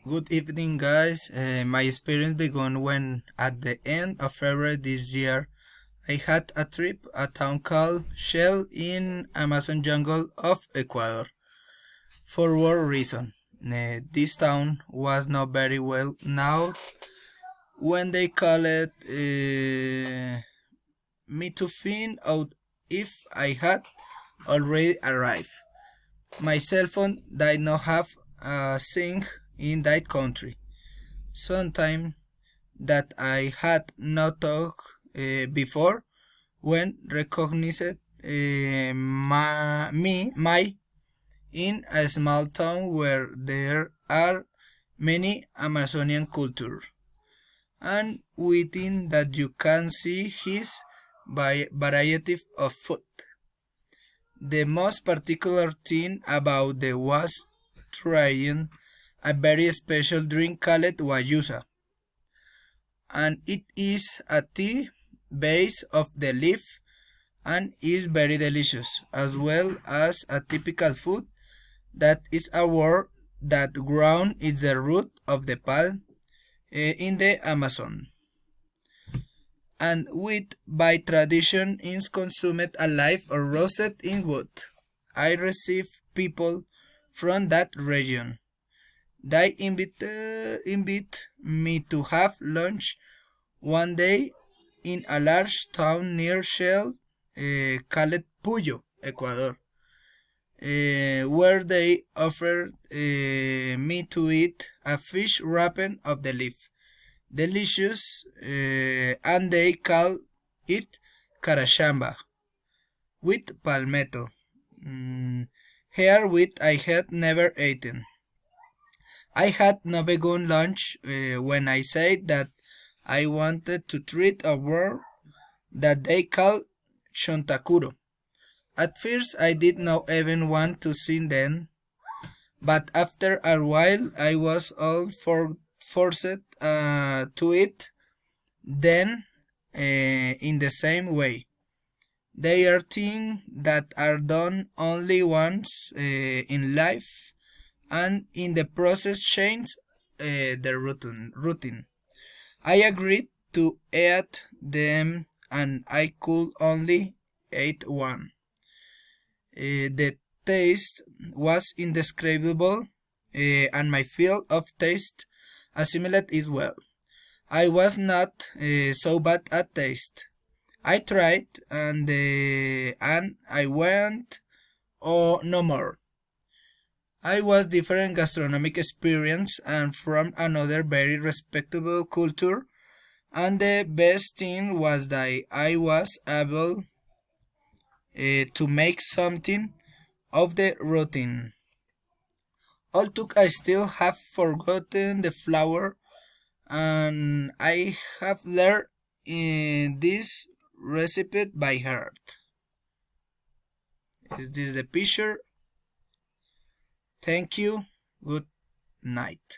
Good evening, guys. My experience began when, at the end of February this year, I had a trip a town called Shell in Amazon jungle of Ecuador. For what reason? This town was not very well known when they called me to find out if I had already arrived. My cell phone did not have a SIM in that country. Sometime that I had not talked before when recognized my in a small town where there are many Amazonian cultures, and within that you can see his variety of food. The most particular thing about the was trying a very special drink called guayusa, and it is a tea base of the leaf and is very delicious, as well as a typical food that is a word that ground is the root of the palm in the Amazon, and wheat by tradition is consumed alive or roasted in wood. I receive people from that region. They invite me to have lunch one day in a large town near Shell called Puyo, Ecuador, where they offered me to eat a fish wrapped of the leaf. Delicious, and they call it carachamba with palmetto. Here with I had never eaten. I had no begun lunch when I said that I wanted to treat a bird that they call chontakuro. At first I did not even want to see them, but after a while I was all forced to eat them in the same way. They are things that are done only once in life, and in the process change the routine. I agreed to eat them, and I could only eat one. The taste was indescribable, and my field of taste assimilated as well. I was not so bad at taste. I tried, and I went, oh, no more. I was different gastronomic experience and from another very respectable culture, and the best thing was that I was able to make something of the routine. Although I still have forgotten the flour, and I have learned this recipe by heart. Is this the picture? Thank you. Good night.